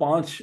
5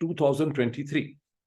2023।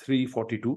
342।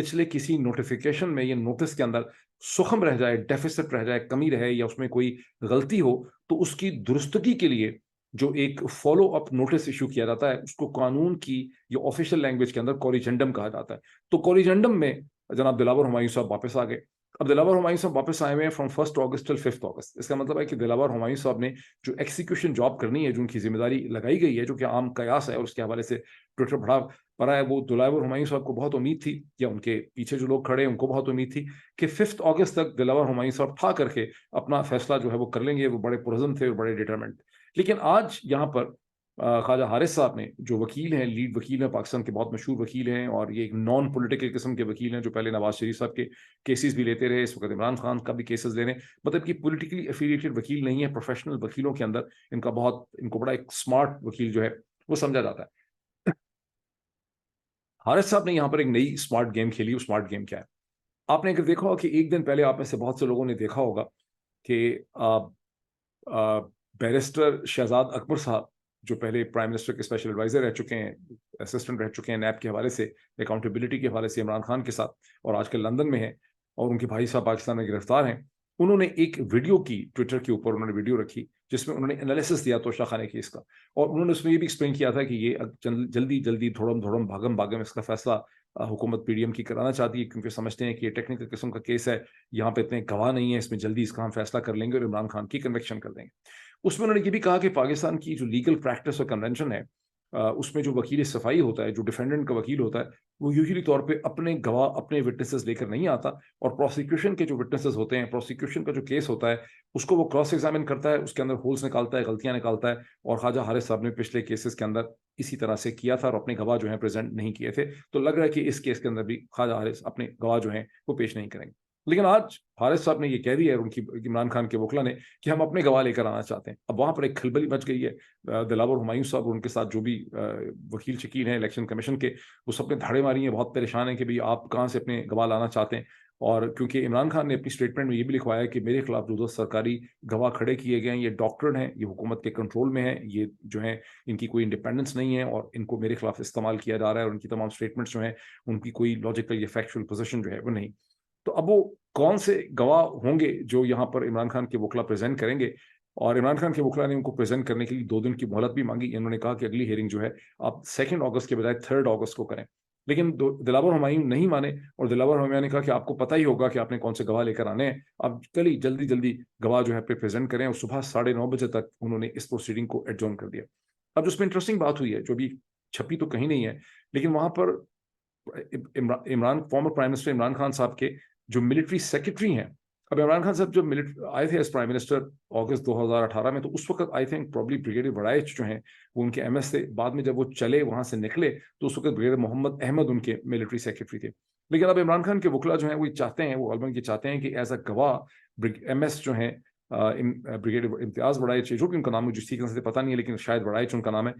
پچھلے کسی نوٹیفیکیشن میں یا نوٹس کے اندر سخم رہ جائے, ڈیفیسٹ رہ جائے, کمی رہے یا اس میں کوئی غلطی ہو, تو اس کی درستگی کے لیے جو ایک فالو اپ نوٹس ایشو کیا جاتا ہے اس کو قانون کی یا آفیشیل لینگویج کے اندر کوریجنڈم کہا جاتا ہے. تو کوریجنڈم میں جناب دلاور ہمایوں صاحب واپس آ گئے. اب دلاور ہمایوں صاحب واپس آئے ہوئے ہیں فرام 1 اگست ٹل 5 اگست. اس کا مطلب ہے کہ دلاور ہمایوں صاحب نے جو ایکسیکیوشن جاب کرنی ہے, جو ان کی ذمہ داری لگائی گئی ہے, جو کہ عام قیاس ہے اور اس کے حوالے سے ٹویٹر بڑا پڑا ہے, وہ دلاور ہمایوں صاحب کو بہت امید تھی, یا ان کے پیچھے جو لوگ کھڑے ہیں ان کو بہت امید تھی کہ 5 اگست تک دلاور ہمایوں صاحب ٹھا کر کے اپنا فیصلہ جو ہے وہ کر لیں گے. وہ بڑے پرعزم تھے اور بڑے ڈیٹرمنٹ. لیکن آج یہاں پر خواجہ حارث صاحب نے, جو وکیل ہیں, لیڈ وکیل ہیں, پاکستان کے بہت مشہور وکیل ہیں, اور یہ ایک نان پولیٹیکل قسم کے وکیل ہیں جو پہلے نواز شریف صاحب کے کیسز بھی لیتے رہے, اس وقت عمران خان کا بھی کیسز لے رہے ہیں. مطلب کہ پولیٹیکلی افیلیٹڈ وکیل نہیں ہے, پروفیشنل وکیلوں کے اندر ان کو بڑا ایک اسمارٹ وکیل جو ہے وہ سمجھا جاتا ہے. حارث صاحب نے یہاں پر ایک نئی اسمارٹ گیم کھیلی. وہ اسمارٹ گیم کیا ہے؟ آپ نے اگر دیکھا ہو کہ ایک دن پہلے آپ میں سے بہت سے لوگوں نے دیکھا ہوگا کہ بیرسٹر شہزاد اکبر صاحب, جو پہلے پرائم منسٹر کے اسپیشل ایڈوائزر رہ چکے ہیں, اسسٹنٹ رہ چکے ہیں نیب کے حوالے سے, اکاؤنٹیبلٹی کے حوالے سے عمران خان کے ساتھ, اور آج کل لندن میں ہیں, اور ان کے بھائی صاحب پاکستان میں گرفتار ہیں. انہوں نے ایک ویڈیو کی, ٹویٹر کے اوپر انہوں نے ویڈیو رکھی جس میں انہوں نے انالیسس دیا توشہ خانے کیس کا, اور انہوں نے اس میں یہ بھی ایکسپلین کیا تھا کہ یہ جلدی جلدی دھوڑم بھاگم اس کا فیصلہ حکومت پی ڈی ایم کی کرانا چاہتی ہے, کیونکہ سمجھتے ہیں کہ یہ ٹیکنیکل قسم کا کیس ہے, یہاں پہ اتنے گواہ نہیں ہیں, اس میں جلدی اس کا ہم فیصلہ کر لیں گے اور عمران خان کی کنویکشن کر دیں گے. اس میں انہوں نے یہ بھی کہا کہ پاکستان کی جو لیگل پریکٹس اور کنونشن ہے, اس میں جو وکیل صفائی ہوتا ہے, جو ڈیفینڈنٹ کا وکیل ہوتا ہے, وہ یوزلی طور پہ اپنے گواہ, اپنے وٹنسز لے کر نہیں آتا, اور پروسیکیوشن کے جو وٹنسز ہوتے ہیں, پروسیکیوشن کا جو کیس ہوتا ہے, اس کو وہ کراس ایگزامن کرتا ہے, اس کے اندر ہولز نکالتا ہے, غلطیاں نکالتا ہے. اور خواجہ حارث صاحب نے پچھلے کیسز کے اندر اسی طرح سے کیا تھا, اور اپنے گواہ جو ہیں پریزنٹ نہیں کیے تھے. تو لگ رہا ہے کہ اس کیس کے اندر بھی خواجہ حارث اپنے گواہ جو ہیں وہ پیش نہیں کریں گے. لیکن آج حارث صاحب نے یہ کہہ دیا ہے, ان کی عمران خان کے وکلا نے, کہ ہم اپنے گواہ لے کر آنا چاہتے ہیں. اب وہاں پر ایک کھلبلی مچ گئی ہے. دلاور ہمایوں صاحب اور ان کے ساتھ جو بھی وکیل شکیل ہیں الیکشن کمیشن کے, وہ سب نے دھاڑے ماری ہیں, بہت پریشان ہیں کہ بھئی آپ کہاں سے اپنے گواہ لانا چاہتے ہیں. اور کیونکہ عمران خان نے اپنی اسٹیٹمنٹ میں یہ بھی لکھوایا کہ میرے خلاف جو سرکاری گواہ کھڑے کیے گئے ہیں یہ ڈاکٹرڈ ہیں, یہ حکومت کے کنٹرول میں ہیں, یہ جو ہیں ان کی کوئی انڈیپینڈنس نہیں ہے, اور ان کو میرے خلاف استعمال کیا جا رہا ہے, اور ان کی تمام اسٹیٹمنٹس جو ہیں ان کی کوئی لاجیکل یا فیکچوئل پوزیشن جو ہے وہ نہیں. تو اب وہ کون سے گواہ ہوں گے جو یہاں پر عمران خان کے وکلا پریزنٹ کریں گے؟ اور عمران خان کے وکلا نے ان کو پریزنٹ کرنے کے لیے 2 دن کی مہلت بھی مانگی. انہوں نے کہا کہ اگلی ہیئرنگ جو ہے آپ 2 اگست کے بجائے 3 اگست کو کریں. لیکن دلاور ہمایوں نہیں مانے, اور دلاور ہمایوں نے کہا کہ آپ کو پتہ ہی ہوگا کہ آپ نے کون سے گواہ لے کر آنے ہیں, آپ کل ہی جلدی گواہ جو ہے پریزنٹ کریں. اور صبح 9:30 بجے تک انہوں نے اس پروسیڈنگ کو ایڈجورن کر دیا. اب جو اس میں انٹرسٹنگ بات ہوئی ہے, جو بھی چھپی تو کہیں نہیں ہے, لیکن وہاں پر former prime minister Imran Khan صاحب کے جو ملٹری سیکرٹری ہیں, اب عمران خان صاحب جب آئے تھے ایز پرائم منسٹر اگست 2018 میں, تو اس وقت I think probably brigadier Warraich جو ہیں وہ ان کے ایم ایس تھے. بعد میں جب وہ چلے وہاں سے نکلے تو اس وقت بریگیڈیئر محمد احمد ان کے ملٹری سیکرٹری تھے. لیکن اب عمران خان کے وکلا جو ہیں وہ چاہتے ہیں, وہ غالباً یہ چاہتے ہیں کہ ایز اے گواہ ایم ایس جو ہیں بریگیڈیئر امتیاز وڑائچ, جو بھی ان کا نام ہے, جو سیکھنے سے پتہ نہیں ہے, لیکن شاید وڑائچ ان کا نام ہے,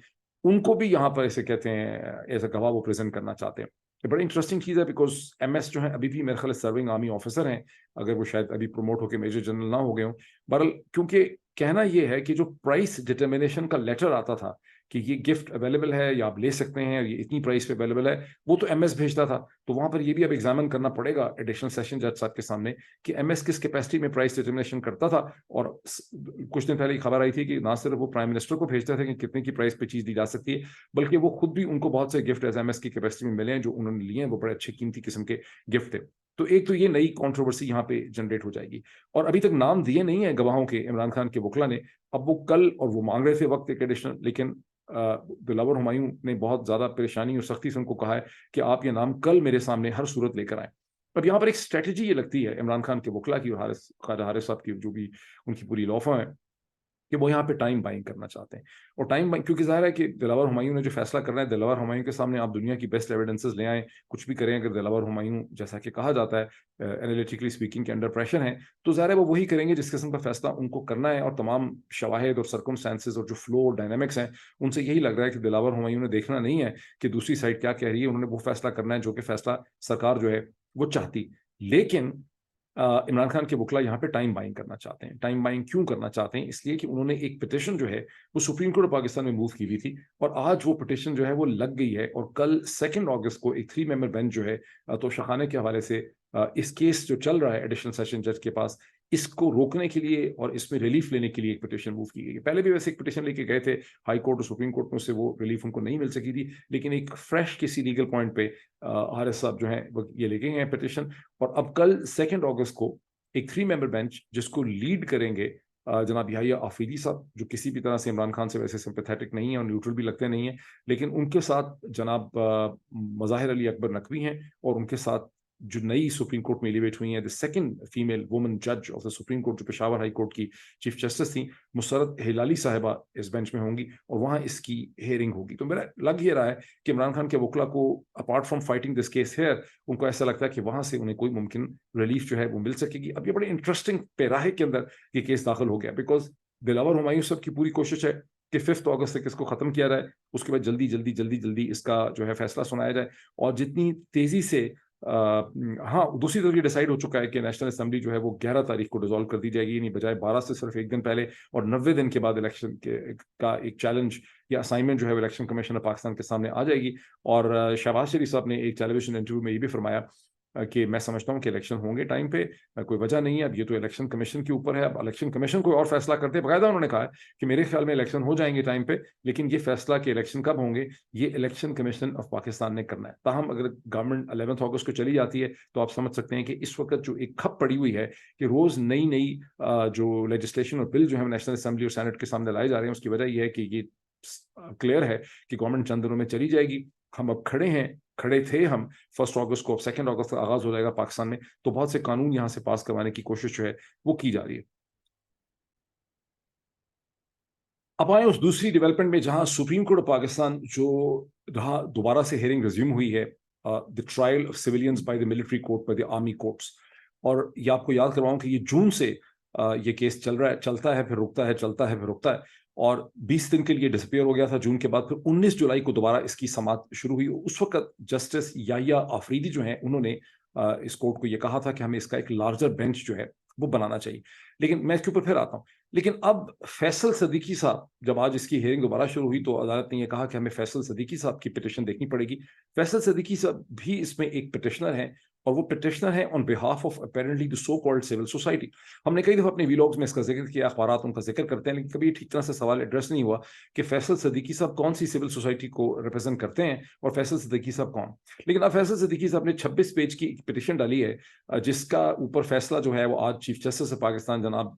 ان کو بھی یہاں پر ایسے کہتے ہیں ایز اے گواہ وہ پریزنٹ کرنا چاہتے ہیں. یہ بڑی انٹرسٹنگ چیز ہے, بیکاز ایم ایس جو ہیں ابھی بھی میرے خیال سرونگ آرمی آفیسر ہیں, اگر وہ شاید ابھی پروموٹ ہو کے میجر جنرل نہ ہو گئے ہوں. بہرحال کیونکہ کہنا یہ ہے کہ جو پرائس ڈٹرمنیشن کا لیٹر آتا تھا کہ یہ گفٹ اویلیبل ہے یا آپ لے سکتے ہیں, یہ اتنی پرائس پہ اویلیبل ہے, وہ تو ایم ایس بھیجتا تھا. تو وہاں پر یہ بھی اب ایگزامن کرنا پڑے گا ایڈیشنل سیشن جج صاحب کے سامنے کہ ایم ایس کس کیپیسٹی میں پرائس ڈٹرمنیشن کرتا تھا. اور کچھ دن پہلے خبر آئی تھی کہ نہ صرف وہ پرائم منسٹر کو بھیجتا تھا کہ کتنے کی پرائس پہ چیز دی جا سکتی ہے, بلکہ وہ خود بھی ان کو بہت سے گفٹ ایز ایم ایس کی کیپیسٹی میں ملے ہیں جو انہوں نے لیے ہیں, وہ بڑے اچھے قیمتی قسم کے گفٹ تھے. تو ایک تو یہ نئی کنٹروورسی یہاں پہ جنریٹ ہو جائے گی. اور ابھی تک نام دیے نہیں ہیں گواہوں کے عمران خان کے وکلا نے. اب وہ کل, اور وہ مانگ رہے تھے وقت ایک ایڈیشنل, لیکن دلاور ہمایوں نے بہت زیادہ پریشانی اور سختی سے ان کو کہا ہے کہ آپ یہ نام کل میرے سامنے ہر صورت لے کر آئیں. اب یہاں پر ایک اسٹریٹجی یہ لگتی ہے عمران خان کے وکلا کی اور خواجہ حارث صاحب کی, جو بھی ان کی پوری لا فرم ہے, کہ وہ یہاں پہ ٹائم بائنگ کرنا چاہتے ہیں. اور ٹائم بائنگ کیونکہ ظاہر ہے کہ دلاور ہمایوں نے جو فیصلہ کرنا ہے, دلاور ہمایوں کے سامنے آپ دنیا کی بیسٹ ایویڈنسز لے آئیں, کچھ بھی کریں, اگر دلاور ہمایوں جیسا کہ کہا جاتا ہے انالیٹیکلی اسپیکنگ کے انڈر پریشر ہیں, تو ظاہر ہے وہ وہی کریں گے جس قسم کا فیصلہ ان کو کرنا ہے. اور تمام شواہد اور سرکمسٹانسز اور جو فلو اور ڈائنامکس ہیں, ان سے یہی لگ رہا ہے کہ دلاور ہمایوں نے دیکھنا نہیں ہے کہ دوسری سائڈ کیا کہہ رہی ہے, انہوں نے وہ فیصلہ کرنا ہے جو کہ فیصلہ سرکار جو ہے وہ چاہتی. لیکن عمران خان کے وکلا یہاں پہ ٹائم بائنگ کرنا چاہتے ہیں. ٹائم بائنگ کیوں کرنا چاہتے ہیں؟ اس لیے کہ انہوں نے ایک پٹیشن جو ہے وہ سپریم کورٹ آف پاکستان میں موو کی ہوئی تھی, اور آج وہ پٹیشن جو ہے وہ لگ گئی ہے, اور کل 2 اگست کو ایک 3 ممبر بینچ جو ہے توشہ خانے کے حوالے سے اس کیس جو چل رہا ہے ایڈیشنل سیشن جج کے پاس, اس کو روکنے کے لیے اور اس میں ریلیف لینے کے لیے ایک پٹیشن موو کی گئی ہے. پہلے بھی ویسے ایک پٹیشن لے کے گئے تھے ہائی کورٹ اور سپریم کورٹ میں, سے وہ ریلیف ان کو نہیں مل سکی تھی, لیکن ایک فریش کسی لیگل پوائنٹ پہ RS صاحب جو ہیں وہ یہ لے گئے ہیں پٹیشن. اور اب کل 2 اگست کو ایک 3 ممبر بینچ جس کو لیڈ کریں گے جناب یحییٰ آفریدی صاحب, جو کسی بھی طرح سے عمران خان سے ویسے سمپیتھیٹک نہیں ہیں اور نیوٹرل بھی لگتے نہیں ہیں, لیکن ان کے ساتھ جناب مظاہر علی اکبر نقوی ہیں, اور ان کے ساتھ جو نئی سپریم کورٹ میں ایلیویٹ ہوئی ہیں, دی سیکنڈ فیمیل وومن جج آف دا سپریم کورٹ, جو پشاور ہائی کورٹ کی چیف جسٹس تھیں, مسرت ہلالی صاحبہ اس بینچ میں ہوں گی, اور وہاں اس کی ہیئرنگ ہوگی. تو میرا لگ یہ رہا ہے کہ عمران خان کے وکلا کو apart from fighting this case here, ان کو ایسا لگتا ہے کہ وہاں سے انہیں کوئی ممکن ریلیف جو ہے وہ مل سکے گی. اب یہ بڑے انٹرسٹنگ پیراہے کے اندر یہ کیس داخل ہو گیا, بیکاز دلاور ہمایوں صاحب کی پوری کوشش ہے کہ 5 اگست تک اس کو ختم کیا جائے, اس کے بعد جلدی جلدی جلدی جلدی اس کا جو ہے فیصلہ سنایا جائے, اور جتنی تیزی سے ہاں دوسری طرف یہ ڈیسائیڈ ہو چکا ہے کہ نیشنل اسمبلی جو ہے وہ 11 تاریخ کو ڈیزالو کر دی جائے گی, یعنی بجائے 12 سے صرف 1 دن پہلے, اور 90 دن کے بعد الیکشن کا ایک چیلنج یا اسائنمنٹ جو ہے الیکشن کمیشن آف پاکستان کے سامنے آ جائے گی. اور شہباز شریف صاحب نے ایک ٹیلی ویژن انٹرویو میں یہ بھی فرمایا کہ میں سمجھتا ہوں کہ الیکشن ہوں گے ٹائم پہ, کوئی وجہ نہیں ہے, اب یہ تو الیکشن کمیشن کے اوپر ہے, اب الیکشن کمیشن کوئی اور فیصلہ کرتے ہیں. باقاعدہ انہوں نے کہا ہے کہ میرے خیال میں الیکشن ہو جائیں گے ٹائم پہ, لیکن یہ فیصلہ کہ الیکشن کب ہوں گے یہ الیکشن کمیشن آف پاکستان نے کرنا ہے. تاہم اگر گورنمنٹ 11 اگست کو چلی جاتی ہے تو آپ سمجھ سکتے ہیں کہ اس وقت جو ایک کھپ پڑی ہوئی ہے کہ روز نئی نئی جو لیجسلیشن اور بل جو ہے نیشنل اسمبلی اور سینٹ کے سامنے لائے جا رہے ہیں, اس کی وجہ یہ ہے کہ یہ کلیئر ہے کہ گورنمنٹ چند دنوں میں چلی جائے گی. ہم اب کھڑے تھے ہم 1 اگست کو, اب 2 اگست کا آغاز ہو جائے گا پاکستان میں, تو بہت سے قانون یہاں سے پاس کروانے کی کوشش جو ہے وہ کی جا رہی ہے. اب آئے اس دوسری ڈیولپمنٹ میں جہاں سپریم کورٹ آف پاکستان جو رہا دوبارہ سے ہیئرنگ ریزیوم ہوئی ہے, the trial of civilians by the military court, by the army courts. اور یہ آپ کو یاد کرواؤں کہ یہ جون سے یہ کیس چلتا ہے پھر رکتا ہے, چلتا ہے پھر رکتا ہے, اور 20 دن کے لیے ڈسپیئر ہو گیا تھا جون کے بعد. پھر 19 جولائی کو دوبارہ اس کی سماعت شروع ہوئی. اس وقت جسٹس یحییٰ آفریدی جو ہیں انہوں نے اس کورٹ کو یہ کہا تھا کہ ہمیں اس کا ایک لارجر بینچ جو ہے وہ بنانا چاہیے. لیکن میں اس کے اوپر پھر آتا ہوں. لیکن اب فیصل صدیقی صاحب, جب آج اس کی ہیئرنگ دوبارہ شروع ہوئی تو عدالت نے یہ کہا کہ ہمیں فیصل صدیقی صاحب کی پٹیشن دیکھنی پڑے گی. فیصل صدیقی صاحب بھی اس میں ایک پٹیشنر ہیں, اور وہ پٹیشنر ہے on behalf of apparently the so called civil society. ہم نے کئی دفعہ اپنے ویلاگز میں اس کا ذکر کیا, اخبارات ان کا ذکر کرتے ہیں, لیکن کبھی ٹھیک طرح سے سوال ایڈریس نہیں ہوا کہ فیصل صدیقی صاحب کون سی سول سوسائٹی کو ریپرزینٹ کرتے ہیں اور فیصل صدیقی صاحب کون. لیکن اب فیصل صدیقی صاحب نے 26 پیج کی پٹیشن ڈالی ہے, جس کا اوپر فیصلہ جو ہے وہ آج چیف جسٹس آف پاکستان جناب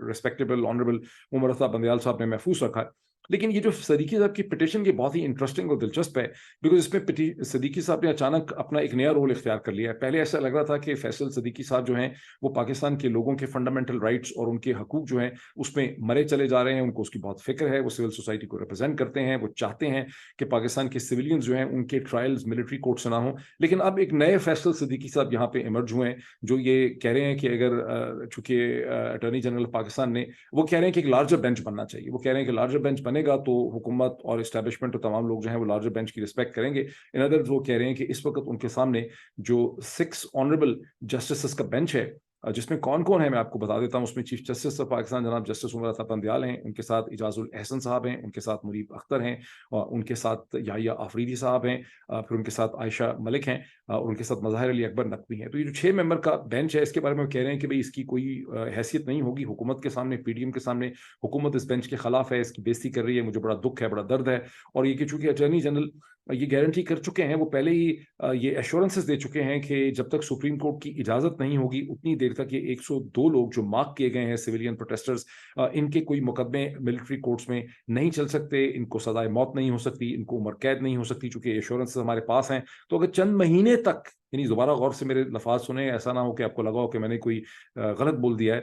ریسپیکٹیبل آنریبل عمر عطا بندیال صاحب نے محفوظ رکھا ہے. لیکن یہ جو صدیقی صاحب کی پٹیشن کی بہت ہی انٹرسٹنگ اور دلچسپ ہے, بیکاز اس میں صدیقی صاحب نے اچانک اپنا ایک نیا رول اختیار کر لیا ہے. پہلے ایسا لگ رہا تھا کہ فیصل صدیقی صاحب جو ہیں وہ پاکستان کے لوگوں کے فنڈامنٹل رائٹس اور ان کے حقوق جو ہیں اس میں مرے چلے جا رہے ہیں, ان کو اس کی بہت فکر ہے, وہ سول سوسائٹی کو ریپرزینٹ کرتے ہیں, وہ چاہتے ہیں کہ پاکستان کے سویلینز جو ہیں ان کے ٹرائلز ملٹری کورٹ سے نہ ہوں. لیکن اب ایک نئے فیصل صدیقی صاحب یہاں پہ ایمرج ہوئے ہیں, جو یہ کہہ رہے ہیں کہ اگر چونکہ اٹارنی جنرل پاکستان نے وہ کہہ رہے ہیں کہ ایک لارجر بینچ بننا چاہیے. وہ کہہ رہے ہیں کہ لارجر بینچ بنے گا تو حکومت اور اسٹیبلشمنٹ اور تمام لوگ جو ہیں وہ لارجر بینچ کی رسپیکٹ کریں گے. ان ادر وہ کہہ رہے ہیں کہ اس وقت ان کے سامنے جو 6 آنریبل جسٹسز کا بینچ ہے, جس میں کون کون ہے میں آپ کو بتا دیتا ہوں. اس میں چیف جسٹس آف پاکستان جناب جسٹس عمر عطا بندیال ہیں, ان کے ساتھ اعجاز الاحسن صاحب ہیں, ان کے ساتھ منیب اختر ہیں, اور ان کے ساتھ یحییٰ آفریدی صاحب ہیں, پھر ان کے ساتھ عائشہ ملک ہیں, اور ان کے ساتھ مظاہر علی اکبر نقوی ہیں. تو یہ جو 6 ممبر کا بینچ ہے اس کے بارے میں کہہ رہے ہیں کہ بھئی اس کی کوئی حیثیت نہیں ہوگی حکومت کے سامنے, پی ڈی ایم کے سامنے. حکومت اس بینچ کے خلاف ہے, اس کی بےزتی کر رہی ہے, مجھے بڑا دکھ ہے, بڑا درد ہے. اور یہ کہ چونکہ اٹارنی جنرل یہ گارنٹی کر چکے ہیں, وہ پہلے ہی یہ ایشورنسز دے چکے ہیں کہ جب تک سپریم کورٹ کی اجازت نہیں ہوگی اتنی دیر تک یہ 102 لوگ جو مارک کیے گئے ہیں سویلین پروٹیسٹرز, ان کے کوئی مقدمے ملٹری کورٹس میں نہیں چل سکتے, ان کو سزائے موت نہیں ہو سکتی, ان کو عمر قید نہیں ہو سکتی, چونکہ ایشورنسز ہمارے پاس ہیں. تو اگر چند مہینے تک, یعنی دوبارہ غور سے میرے لفاظ سنیں, ایسا نہ ہو کہ آپ کو لگا ہو کہ میں نے کوئی غلط بول دیا ہے.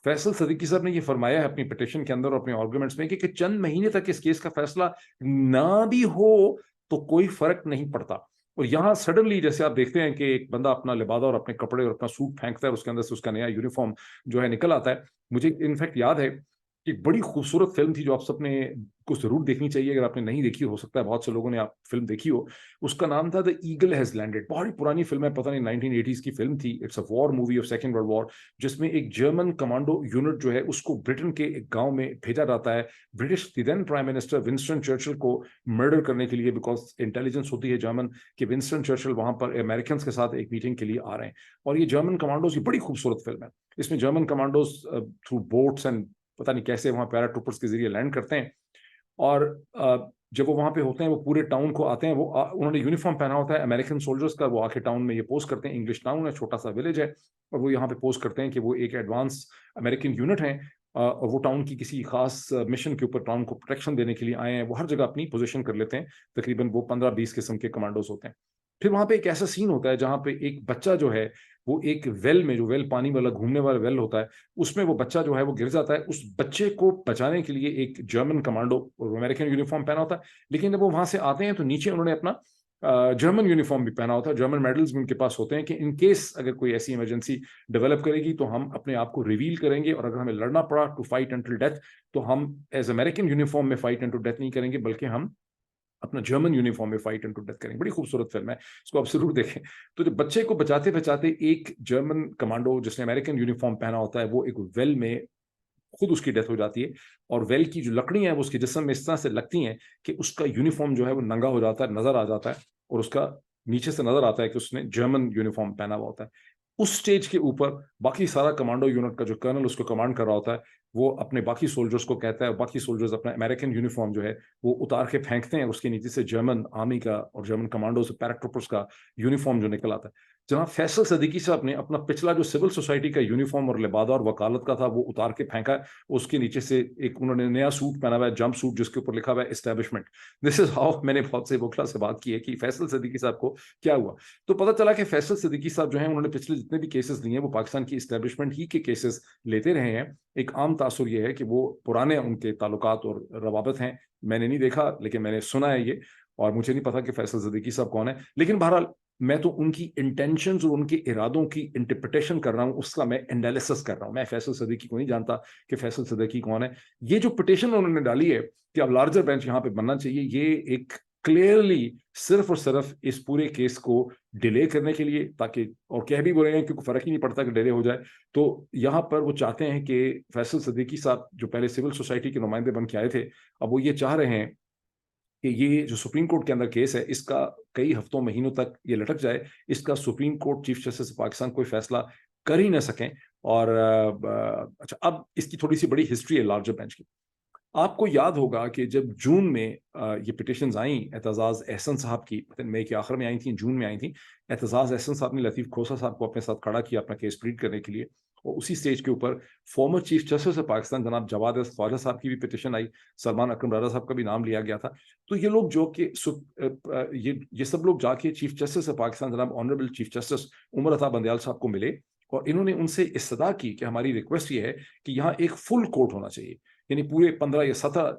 فیصل صدیقی صاحب نے یہ فرمایا ہے اپنی پٹیشن کے اندر اور اپنے آرگومنٹس میں کہ چند مہینے تک اس کیس کا فیصلہ نہ بھی ہو تو کوئی فرق نہیں پڑتا. اور یہاں سڈنلی جیسے آپ دیکھتے ہیں کہ ایک بندہ اپنا لبادہ اور اپنے کپڑے اور اپنا سوٹ پھینکتا ہے, اس کے اندر سے اس کا نیا یونیفارم جو ہے نکل آتا ہے. مجھے انفیکٹ یاد ہے ایک بڑی خوبصورت فلم تھی جو آپ سب نے کو ضرور دیکھنی چاہیے اگر آپ نے نہیں دیکھی. ہو سکتا ہے بہت سے لوگوں نے آپ فلم دیکھی ہو. اس کا نام تھا دا ایگل ہیز لینڈڈ. بہت ہی پرانی فلم ہے, پتہ نہیں 1980s کی فلم تھی. It's a war movie of second world war, جس میں ایک جرمن کمانڈو یونٹ جو ہے اس کو برٹن کے ایک گاؤں میں بھیجا جاتا ہے برٹش دین پرائم منسٹر ونسٹن چرچل کو مرڈر کرنے کے لیے, بیکاز انٹیلیجنس ہوتی ہے جرمن کہ ونسٹن چرچل وہاں پر امریکنس کے ساتھ ایک میٹنگ کے لیے آ رہے ہیں. اور یہ جرمن کمانڈوز کی بڑی خوبصورت فلم ہے. اس میں German commandos through boats and پتہ نہیں کیسے وہاں پیرا ٹروپرز کے ذریعے لینڈ کرتے ہیں, اور جب وہ وہاں پہ ہوتے ہیں وہ پورے ٹاؤن کو آتے ہیں. وہ انہوں نے یونیفارم پہنا ہوتا ہے امریکن سولجرز کا. وہ آ کے ٹاؤن میں یہ پوسٹ کرتے ہیں, انگلش ٹاؤن ہے, چھوٹا سا ولیج ہے, اور وہ یہاں پہ پوسٹ کرتے ہیں کہ وہ ایک ایڈوانس امریکن یونٹ ہیں, اور وہ ٹاؤن کی کسی خاص مشن کے اوپر ٹاؤن کو پروٹیکشن دینے کے لیے آئے ہیں. وہ ہر جگہ اپنی پوزیشن کر لیتے ہیں. تقریباً وہ 15-20 قسم کے کمانڈوز ہوتے ہیں. پھر وہاں پہ ایک ایسا سین ہوتا ہے جہاں پہ ایک بچہ جو ہے وہ ایک ویل میں, جو ویل پانی والا گھومنے والا ویل ہوتا ہے, اس میں وہ بچہ جو ہے وہ گر جاتا ہے. اس بچے کو بچانے کے لیے ایک جرمن کمانڈو, اور امریکن یونیفارم پہنا ہوتا ہے, لیکن جب وہ وہاں سے آتے ہیں تو نیچے انہوں نے اپنا جرمن یونیفارم بھی پہنا ہوتا ہے. جرمن میڈلز بھی ان کے پاس ہوتے ہیں کہ ان کیس اگر کوئی ایسی ایمرجنسی ڈیولپ کرے گی تو ہم اپنے آپ کو ریویل کریں گے, اور اگر ہمیں لڑنا پڑا ٹو فائٹ انٹل ڈیتھ تو ہم ایز امریکن یونیفارم میں فائٹ انٹو ڈیتھ نہیں کریں گے, بلکہ ہم اپنا جرمن یونیفارم میں فائٹ انٹو ڈیتھ کریں. بڑی خوبصورت فلم ہے, اس کو آپ ضرور دیکھیں. تو جو بچے کو بچاتے بچاتے ایک جرمن کمانڈو جس نے امریکن یونیفارم پہنا ہوتا ہے وہ ایک ویل میں خود اس کی ڈیتھ ہو جاتی ہے, اور ویل کی جو لکڑیاں ہیں وہ اس کے جسم میں اس طرح سے لگتی ہیں کہ اس کا یونیفارم جو ہے وہ ننگا ہو جاتا ہے, نظر آ جاتا ہے, اور اس کا نیچے سے نظر آتا ہے کہ اس نے جرمن یونیفارم پہنا ہوا ہوتا ہے. اس سٹیج کے اوپر باقی سارا کمانڈو یونٹ کا جو کرنل اس کو کمانڈ کر رہا ہوتا ہے وہ اپنے باقی سولجرز کو کہتا ہے, باقی سولجرز اپنا امریکن یونیفارم جو ہے وہ اتار کے پھینکتے ہیں, اس کے نیچے سے جرمن آرمی کا اور جرمن کمانڈوز پیراٹروپرز کا یونیفارم جو نکل آتا ہے. جناب فیصل صدیقی صاحب نے اپنا پچھلا جو سول سوسائٹی کا یونیفارم اور لبادہ اور وکالت کا تھا وہ اتار کے پھینکا. اس کے نیچے سے ایک انہوں نے نیا سوٹ پہنا ہوا ہے, جمپ سوٹ, جس کے اوپر لکھا ہوا ہے اسٹیبلشمنٹ. This is how. میں نے بہت سے وکلا سے بات کی ہے کہ فیصل صدیقی صاحب کو کیا ہوا, تو پتہ چلا کہ فیصل صدیقی صاحب جو ہیں انہوں نے پچھلے جتنے بھی کیسز لیے ہیں وہ پاکستان کی اسٹیبلشمنٹ ہی کے کیسز لیتے رہے ہیں. ایک عام تاثر یہ ہے کہ وہ پرانے ان کے تعلقات اور روابط ہیں. میں نے نہیں دیکھا لیکن میں نے سنا ہے یہ, اور مجھے نہیں پتا کہ فیصل صدیقی صاحب کون ہے, لیکن بہرحال میں تو ان کی انٹینشنز اور ان کے ارادوں کی انٹرپریٹیشن کر رہا ہوں, اس کا میں انالیسس کر رہا ہوں. میں فیصل صدیقی کو نہیں جانتا کہ فیصل صدیقی کون ہے. یہ جو پٹیشن انہوں نے ڈالی ہے کہ اب لارجر بینچ یہاں پہ بننا چاہیے, یہ ایک کلیئرلی صرف اور صرف اس پورے کیس کو ڈیلے کرنے کے لیے, تاکہ, اور کہہ بھی بولے ہیں کیونکہ فرق ہی نہیں پڑتا کہ ڈیلے ہو جائے, تو یہاں پر وہ چاہتے ہیں کہ فیصل صدیقی صاحب جو پہلے سول سوسائٹی کے نمائندے بن کے آئے تھے, اب وہ یہ چاہ رہے ہیں کہ یہ جو سپریم کورٹ کے اندر کیس ہے اس کا کئی ہفتوں مہینوں تک یہ لٹک جائے, اس کا supreme court chief justice Pakistan کوئی فیصلہ کر ہی نہ سکیں. اور اچھا, اب اس کی تھوڑی سی بڑی ہسٹری ہے لارجر بینچ کی. آپ کو یاد ہوگا کہ جب جون میں یہ پٹیشنز آئیں اعتزاز احسن صاحب کی, مئی کے آخر میں آئی تھیں, جون میں آئی تھیں, اعتزاز احسن صاحب نے لطیف کھوسہ صاحب کو اپنے ساتھ کھڑا کیا اپنا کیس پلیڈ کرنے کے لیے, اور اسی سٹیج کے اوپر farmer chief justice of Pakistan جناب جواد خواجہ صاحب کی بھی پٹیشن آئی, سلمان اکرم رضا صاحب کا بھی نام لیا گیا تھا. تو یہ لوگ جو کہ یہ سب لوگ جا کے چیف جسٹس آف پاکستان جناب honourable chief justice Umar Ata Bandial صاحب کو ملے, اور انہوں نے ان سے استدعا کی کہ ہماری ریکویسٹ یہ ہے کہ یہاں ایک فل کورٹ ہونا چاہیے, یعنی پورے 15 یا 17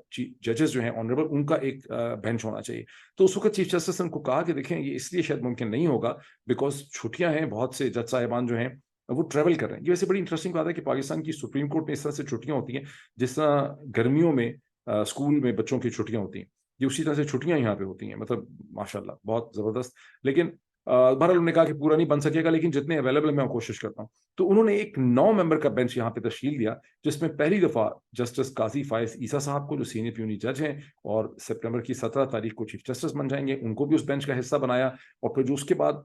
ججز جو ہیں آنریبل, ان کا ایک بینچ ہونا چاہیے. تو اس وقت چیف جسٹس نے ان کو کہا کہ دیکھیں یہ اس لیے شاید ممکن نہیں ہوگا بیکاز چھٹیاں ہیں, بہت سے جج صاحبان جو ہیں وہ ٹریول کر رہے ہیں. یہ ویسے بڑی انٹرسٹنگ بات ہے کہ پاکستان کی سپریم کورٹ میں اس طرح سے چھٹیاں ہوتی ہیں جس طرح گرمیوں میں اسکول میں بچوں کی چھٹیاں ہوتی ہیں, یہ اسی طرح سے چھٹیاں یہاں پہ ہوتی ہیں, مطلب ماشاء اللہ بہت زبردست. لیکن بہرحال انہوں نے کہا کہ پورا نہیں بن سکے گا, لیکن جتنے اویلیبل میں کوشش کرتا ہوں. تو انہوں نے ایک 9 ممبر کا بینچ یہاں پہ تشکیل دیا, جس میں پہلی دفعہ جسٹس قاضی فائز عیسیٰ صاحب کو, جو سینئر پیونی جج ہیں اور سپٹمبر کی 17 تاریخ کو چیف جسٹس بن جائیں گے, ان کو بھی اس بینچ کا حصہ بنایا. اور پھر جو اس کے بعد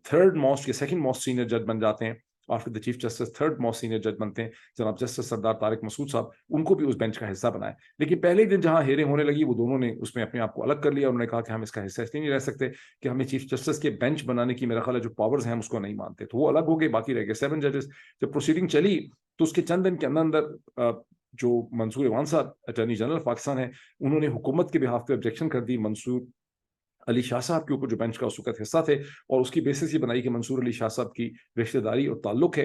تھرڈ موسٹ یا سیکنڈ موسٹ سینئر جج بن جاتے ہیں after the chief justice, third most senior جج بنتے ہیں جناب جسٹس سردار طارق مسعود صاحب, ان کو بھی اس بینچ کا حصہ بنایا. لیکن پہلے دن جہاں ہیریں ہونے لگی وہ دونوں نے اس میں اپنے آپ کو الگ کر لیا. انہوں نے کہا کہ ہم اس کا حصہ اس لیے نہیں رہ سکتے کہ ہمیں چیف جسٹس کے بینچ بنانے کی میرا خیال ہے جو پاورز ہیں ہم اس کو نہیں مانتے, تو وہ الگ ہو گئے, باقی رہ گئے 7 ججز. جب پروسیڈنگ چلی تو اس کے چند دن کے اندر جو منصور ایوان صاحب اٹارنی جنرل پاکستان ہیں, انہوں نے حکومت کے بہاف پہ آبجیکشن کر دی منصور علی شاہ صاحب کے اوپر, جو بینچ کا اس وقت حصہ تھے, اور اس کی بیسس یہ بنائی کہ منصور علی شاہ صاحب کی رشتہ داری اور تعلق ہے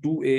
2A,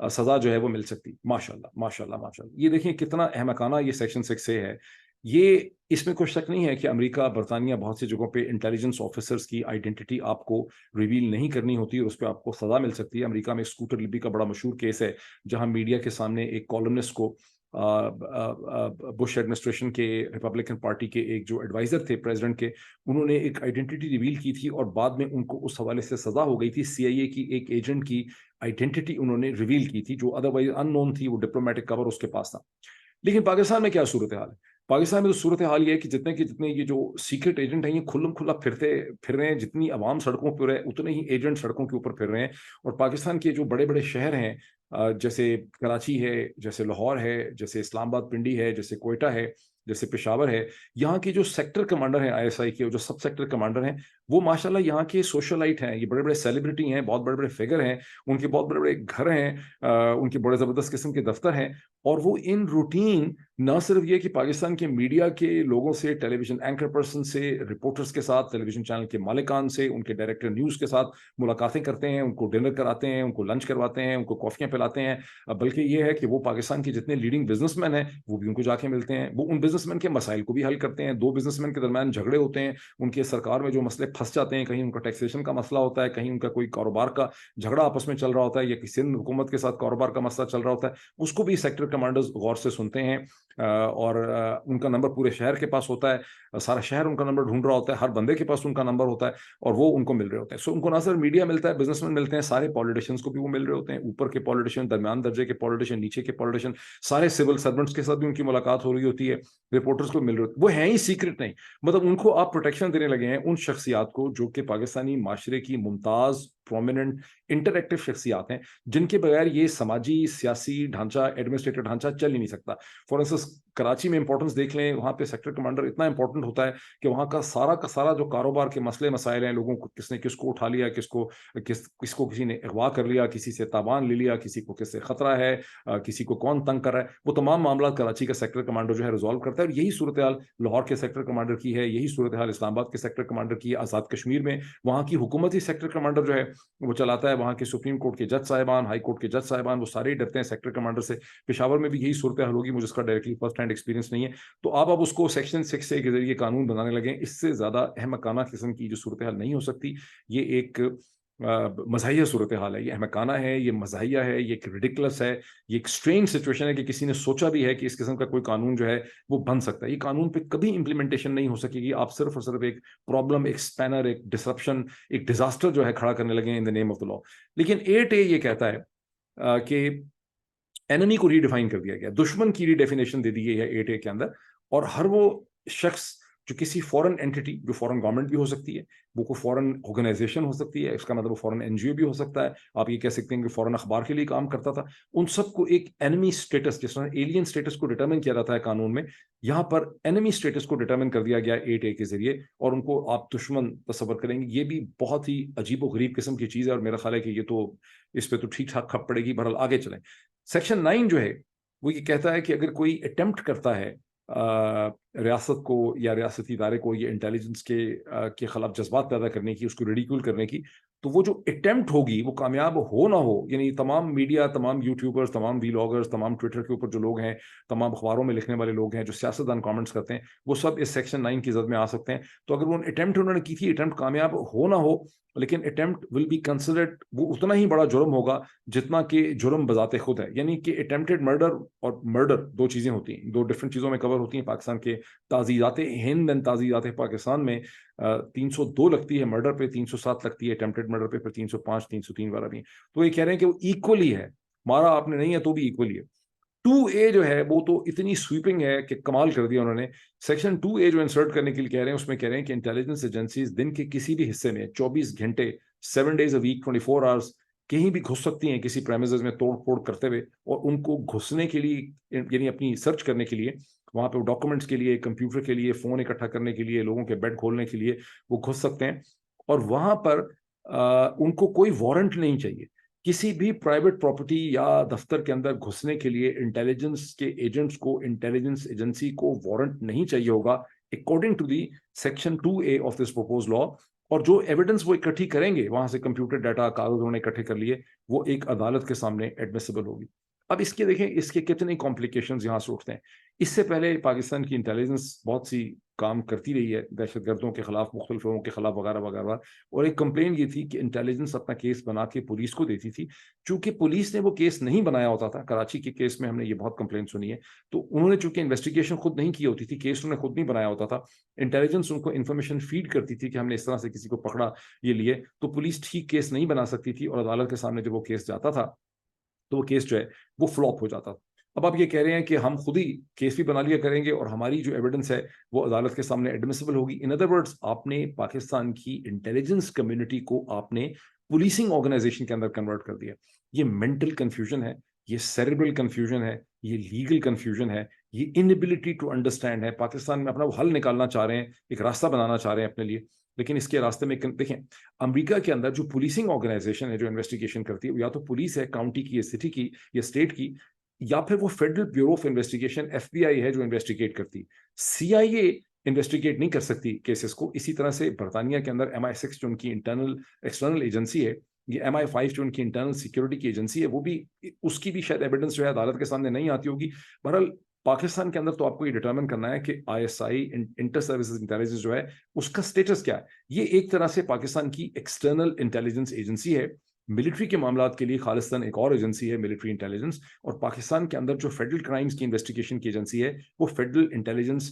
سزا جو ہے وہ مل سکتی. ماشاءاللہ ماشاءاللہ ماشاءاللہ. یہ دیکھیں کتنا احمقانہ یہ سیکشن 6A ہے. یہ اس میں کوئی شک نہیں ہے کہ امریکہ برطانیہ بہت سی جگہوں پہ انٹیلیجنس آفیسرز کی آئیڈینٹی آپ کو ریویل نہیں کرنی ہوتی اور اس پہ آپ کو سزا مل سکتی ہے. امریکہ میں اسکوٹر لبی کا بڑا مشہور کیس ہے جہاں میڈیا کے سامنے ایک کالمنسٹ کو بش ایڈمنسٹریشن کے ریپبلکن پارٹی کے ایک جو ایڈوائزر تھے پریزیڈنٹ کے, انہوں نے ایک آئیڈینٹی ریویل کی تھی اور بعد میں ان کو اس حوالے سے سزا ہو گئی تھی. CIA کی ایک ایجنٹ کی آئیڈینٹی انہوں نے ریویل کی تھی جو ادروائز ان نون تھی, وہ ڈپلومیٹک کور اس کے پاس تھا. لیکن پاکستان میں کیا صورتحال ہے؟ پاکستان میں تو صورتحال یہ ہے کہ جتنے یہ جو سیکرٹ ایجنٹ ہیں یہ کھلم کھلا پھر رہے ہیں. جتنی عوام سڑکوں پہ ہے اتنے ہی ایجنٹ سڑکوں کے اوپر پھر رہے ہیں. اور پاکستان کے جو بڑے بڑے شہر ہیں جیسے کراچی ہے, جیسے لاہور ہے, جیسے اسلام آباد پنڈی ہے, جیسے کوئٹہ ہے, جیسے پشاور ہے, یہاں کے جو سیکٹر کمانڈر ہیں ISI کے, جو سب سیکٹر کمانڈر ہیں, وہ ماشاءاللہ یہاں کے سوشلائٹ ہیں. یہ بڑے بڑے سیلیبریٹی ہیں, بہت بڑے بڑے فگر ہیں, ان کے بہت بڑے بڑے گھر ہیں, ان کے بڑے زبردست قسم کے دفتر ہیں. اور وہ ان روٹین نہ صرف یہ کہ پاکستان کے میڈیا کے لوگوں سے, ٹیلی ویژن اینکر پرسن سے, رپورٹرز کے ساتھ, ٹیلی ویژن چینل کے مالکان سے, ان کے ڈائریکٹر نیوز کے ساتھ ملاقاتیں کرتے ہیں, ان کو ڈنر کراتے ہیں, ان کو لنچ کرواتے ہیں, ان کو کافیاں پلاتے ہیں, بلکہ یہ ہے کہ وہ پاکستان کے جتنے لیڈنگ بزنس مین ہیں وہ بھی ان کو جا کے ملتے ہیں. وہ ان بزنس مین کے مسائل کو بھی حل کرتے ہیں. دو بزنس مین کے درمیان جھگڑے ہوتے ہیں, ان کے سرکار میں جو مسئلے پھنس جاتے ہیں, کہیں ان کا ٹیکسیشن کا مسئلہ ہوتا ہے, کہیں ان کا کوئی کاروبار کا جھگڑا آپس میں چل رہا ہوتا ہے, یا کسی حکومت کے ساتھ کاروبار کا مسئلہ چل رہا ہوتا ہے, اس کو بھی سیکٹر کمانڈرز غور سے سنتے ہیں. اور ان کا نمبر پورے شہر کے پاس ہوتا ہے, سارا شہر ان کا نمبر ڈھونڈ رہا ہوتا ہے, ہر بندے کے پاس ان کا نمبر ہوتا ہے, اور وہ ان کو مل رہے ہوتے ہیں. سو ان کو نہ صرف میڈیا ملتا ہے, بزنس مین ملتے ہیں, سارے پالیٹیشینز کو بھی وہ مل رہے ہوتے ہیں, اوپر کے پالیٹیشین, درمیان درجے کے پالیٹیشین, نیچے کے پالیٹیشین, سارے سول سرونٹس کے ساتھ بھی ان کی ملاقات ہو رہی ہوتی ہے, رپورٹرز کو مل رہے ہوتے ہیں. وہ ہیں ہی سیکرٹ نہیں, مطلب ان کو آپ پروٹیکشن دینے لگے ہیں ان شخصیات کو جو کہ پاکستانی معاشرے کی ممتاز, پرومیننٹ, انٹریکٹیو شخصیات ہیں, جن کے بغیر یہ سماجی, سیاسی ڈھانچہ, ایڈمنسٹریٹو ڈھانچہ چل ہی نہیں سکتا. فار انسٹنس کراچی میں امپورٹنس دیکھ لیں, وہاں پہ سیکٹر کمانڈر اتنا امپورٹنٹ ہوتا ہے کہ وہاں کا سارا جو کاروبار کے مسئلے مسائل ہیں, لوگوں کو کس نے کس کو اٹھا لیا, کس کو کسی نے اغوا کر لیا, کسی سے تاوان لے لیا, کسی کو کس سے خطرہ ہے, کسی کو کون تنگ کر رہا ہے, وہ تمام معاملات کراچی کا سیکٹر کمانڈر جو ہے ریزالو کرتا ہے. اور یہی صورتحال لاہور کے سیکٹر کمانڈر کی ہے, یہی صورتحال اسلام آباد کے سیکٹر کمانڈر کی ہے. آزاد کشمیر میں وہاں کی حکومتی سیکٹر کمانڈر جو ہے وہ چلاتا ہے, وہاں کے سپریم کورٹ کے جج صاحبان, ہائی کورٹ کے جج صاحبان, وہ سارے ڈرتے ہیں سیکٹر کمانڈر سے. پشاور میں بھی یہی صورتحال ہوگی, مجھے اس کا ڈائریکٹلی فرسٹ ہینڈ ایکسپیرینس نہیں ہے. تو آپ اس کو سیکشن 6A کے ذریعے قانون بنانے لگیں, اس سے زیادہ احمقانہ قسم کی جو صورتحال نہیں ہو سکتی. یہ ایک مزاحیہ صورتحال ہے, یہ احمقانہ ہے, یہ مزاحیہ ہے, یہ ایک ریڈیکولس ہے, یہ ایک اسٹرینج سچویشن ہے کہ کسی نے سوچا بھی ہے کہ اس قسم کا کوئی قانون جو ہے وہ بن سکتا ہے. یہ قانون پہ کبھی امپلیمنٹیشن نہیں ہو سکے گی. آپ صرف اور صرف ایک پرابلم, ایک اسپینر, ایک ڈسرپشن, ایک ڈیزاسٹر جو ہے کھڑا کرنے لگے ان دی نیم آف دا لا. لیکن 8A یہ کہتا ہے کہ اینمی کو ریڈیفائن کر دیا گیا, دشمن کی ریڈیفینیشن دے دی گئی ہے 8A کے اندر. اور ہر وہ شخص جو کسی فورن اینٹی, جو فورن گورنمنٹ بھی ہو سکتی ہے, وہ کوئی فورن آرگنائزیشن ہو سکتی ہے, اس کا مطلب فورن NGO بھی ہو سکتا ہے, آپ یہ کہہ سکتے ہیں کہ فورن اخبار کے لیے کام کرتا تھا, ان سب کو ایک اینمی اسٹیٹس, جس طرح ایلین اسٹیٹس کو ڈیٹرمن کیا جاتا ہے قانون میں, یہاں پر اینمی اسٹیٹس کو ڈیٹرمن کر دیا گیا 8A کے ذریعے, اور ان کو آپ دشمن تصور کریں گے. یہ بھی بہت ہی عجیب و غریب قسم کی چیز ہے, اور میرا خیال ہے کہ یہ تو اس پہ تو ٹھیک ٹھاک کھپ پڑے گی. بہرحال آگے چلیں. سیکشن 9 جو ہے وہ یہ کہتا ہے کہ اگر کوئی اٹیمپٹ کرتا ہے ریاست کو یا ریاستی ادارے کو یہ انٹیلیجنس کے خلاف جذبات پیدا کرنے کی, اس کو ریڈیکول کرنے کی, تو وہ جو اٹیمپٹ ہوگی وہ کامیاب ہو نہ ہو, یعنی تمام میڈیا, تمام یوٹیوبرز, تمام ویلاگرز, تمام ٹویٹر کے اوپر جو لوگ ہیں, تمام اخباروں میں لکھنے والے لوگ ہیں, جو سیاستدان کامنٹس کرتے ہیں, وہ سب اس سیکشن 9 کی زد میں آ سکتے ہیں. تو اگر وہ اٹیمپٹ انہوں نے کی تھی, اٹیمپٹ کامیاب ہو نہ ہو, لیکن اٹیمپٹ ول بی کنسیڈرڈ, وہ اتنا ہی بڑا جرم ہوگا جتنا کہ جرم بذات خود ہے. یعنی کہ اٹیمپٹڈ مرڈر اور مرڈر دو چیزیں ہوتی ہیں, دو ڈفرنٹ چیزوں میں کور ہوتی ہیں. پاکستان کے تعزیرات ہند اینڈ تعزیرات پاکستان میں 302 لگتی ہے مرڈر پہ, 307 لگتی ہے اٹیمپٹڈ مرڈر پہ, پھر 305 303 والا بھی. تو یہ کہہ رہے ہیں کہ وہ ایکولی ہے, مارا آپ نے نہیں ہے تو بھی ایکولی ہے. 2A جو ہے وہ تو اتنی سویپنگ ہے کہ کمال کر دیا انہوں نے. سیکشن 2A جو انسرٹ کرنے کے لیے کہہ رہے ہیں, اس میں کہہ رہے ہیں کہ انٹیلیجنس ایجنسیز دن کے کسی بھی حصے میں 24 گھنٹے 7 days a week 24 hours کہیں بھی گھس سکتی ہیں کسی پریمیسز میں توڑ پھوڑ کرتے ہوئے, اور ان کو گھسنے کے لیے, یعنی اپنی سرچ کرنے کے لیے, وہاں پہ ڈاکومنٹس کے لیے, کمپیوٹر کے لیے, فون اکٹھا کرنے کے لیے, لوگوں کے بیڈ کھولنے کے لیے وہ گھس سکتے ہیں. اور وہاں پر ان کو کوئی وارنٹ نہیں چاہیے. کسی بھی پرائیویٹ پراپرٹی یا دفتر کے اندر گھسنے کے لیے انٹیلیجنس کے ایجنٹس کو, انٹیلیجنس ایجنسی کو وارنٹ نہیں چاہیے ہوگا, according to the section 2A of this propose law. اور جو ایویڈنس وہ اکٹھی کریں گے وہاں سے کمپیوٹر ڈیٹا کاغذ انہوں نے اکٹھے کر لیے وہ ایک عدالت کے سامنے ایڈمیسیبل ہوگی. اب اس کے دیکھیں اس کے کتنے کمپلیکیشنز یہاں سے اٹھتے ہیں. اس سے پہلے پاکستان کی انٹیلیجنس بہت سی کام کرتی رہی ہے دہشت گردوں کے خلاف مختلف لوگوں کے خلاف وغیرہ وغیرہ, اور ایک کمپلین یہ تھی کہ انٹیلیجنس اپنا کیس بنا کے پولیس کو دیتی تھی. چونکہ پولیس نے وہ کیس نہیں بنایا ہوتا تھا, کراچی کے کیس میں ہم نے یہ بہت کمپلین سنی ہے, تو انہوں نے چونکہ انویسٹیگیشن خود نہیں کی ہوتی تھی, کیس انہوں نے خود نہیں بنایا ہوتا تھا, انٹیلیجنس ان کو انفارمیشن فیڈ کرتی تھی کہ ہم نے اس طرح سے کسی کو پکڑا یہ لیے, تو پولیس ٹھیک کیس نہیں بنا سکتی تھی اور عدالت کے سامنے جب وہ کیس جاتا تھا تو وہ کیس جو ہے وہ فلاپ ہو جاتا تھا. اب آپ یہ کہہ رہے ہیں کہ ہم خود ہی کیس بھی بنا لیا کریں گے اور ہماری جو ایویڈنس ہے وہ عدالت کے سامنے ایڈمیسیبل ہوگی. ان ادر ورڈز آپ نے پاکستان کی انٹیلیجنس کمیونٹی کو آپ نے پولیسنگ آرگنائزیشن کے اندر کنورٹ کر دیا. یہ مینٹل کنفیوژن ہے, یہ سیریبرل کنفیوژن ہے, یہ لیگل کنفیوژن ہے, یہ انیبلٹی ٹو انڈرسٹینڈ ہے. پاکستان میں اپنا وہ حل نکالنا چاہ رہے ہیں, ایک راستہ بنانا چاہ رہے ہیں اپنے لیے, لیکن اس کے راستے میں دیکھیں امریکہ کے اندر جو پولیسنگ آرگنائزیشن ہے جو انویسٹیگیشن کرتی ہے یا تو پولیس ہے کاؤنٹی کی یا سٹی کی یا اسٹیٹ کی, یا پھر وہ federal bureau of investigation F B I ہے جو انویسٹیگیٹ کرتی. سی آئی اے انویسٹیگیٹ نہیں کر سکتی کیسز کو. اسی طرح سے برطانیہ کے اندر MI6 جو ان کی انٹرنل ایکسٹرنل ایجنسی ہے, یہ MI5 جو ان کی انٹرنل سیکورٹی کی ایجنسی ہے, وہ بھی اس کی بھی شاید ایویڈنس جو ہے عدالت کے سامنے نہیں آتی ہوگی. بہرحال پاکستان کے اندر تو آپ کو یہ ڈیٹرمن کرنا ہے کہ ISI انٹر سروسز انٹیلیجنس جو ہے اس کا سٹیٹس کیا ہے. یہ ایک طرح سے پاکستان کی ایکسٹرنل انٹیلیجنس ایجنسی ہے. ملٹری کے معاملات کے لیے خالصتاً ایک اور ایجنسی ہے ملٹری انٹیلیجنس, اور پاکستان کے اندر جو فیڈرل کرائمز کی انویسٹیگیشن کی ایجنسی ہے وہ فیڈرل انٹیلیجنس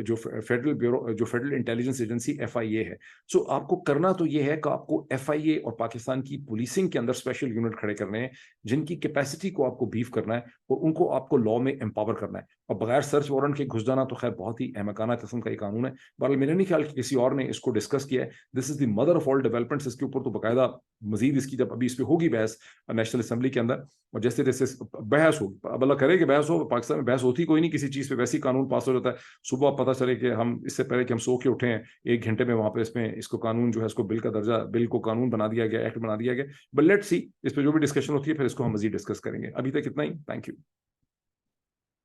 جو فیڈرل بیورو جو فیڈرل انٹیلیجنس ایجنسی FIA ہے. سو آپ کو کرنا تو یہ ہے کہ آپ کو FIA اور پاکستان کی پولیسنگ کے اندر اسپیشل یونٹ کھڑے کرنے ہیں جن کی کیپیسٹی کو آپ کو بیف کرنا ہے اور ان کو آپ کو لا میں امپاور کرنا ہے. اور بغیر سرچ وارنٹ کے گھس جانا تو خیر بہت ہی احمقانہ قسم کا یہ قانون ہے. بہرحال میرا نہیں خیال کہ کسی اور نے اس کو ڈسکس کیا ہے. This is the mother of all developments. اس کے اوپر تو باقاعدہ مزید اس کی جب ابھی اس پہ ہوگی بحث نیشنل اسمبلی کے اندر, اور جیسے جیسے بحث ہو, اب اللہ کرے کہ بحث ہو, پاکستان میں بحث ہوتی کوئی نہیں کسی چیز پہ, ویسی قانون پاس ہو جاتا ہے. صبح پتہ چلے کہ ہم اس سے پہلے کہ ہم سو کے اٹھے ہیں 1 گھنٹے میں وہاں پہ اس کو قانون جو ہے اس کو بل کا درجہ, بل کو قانون بنا دیا گیا, ایکٹ بنا دیا گیا. بٹ لیٹس سی اس پہ جو بھی ڈسکشن ہوتی ہے پھر اس کو ہم مزید ڈسکس کریں گے. ابھی تک اتنا ہی. Thank you.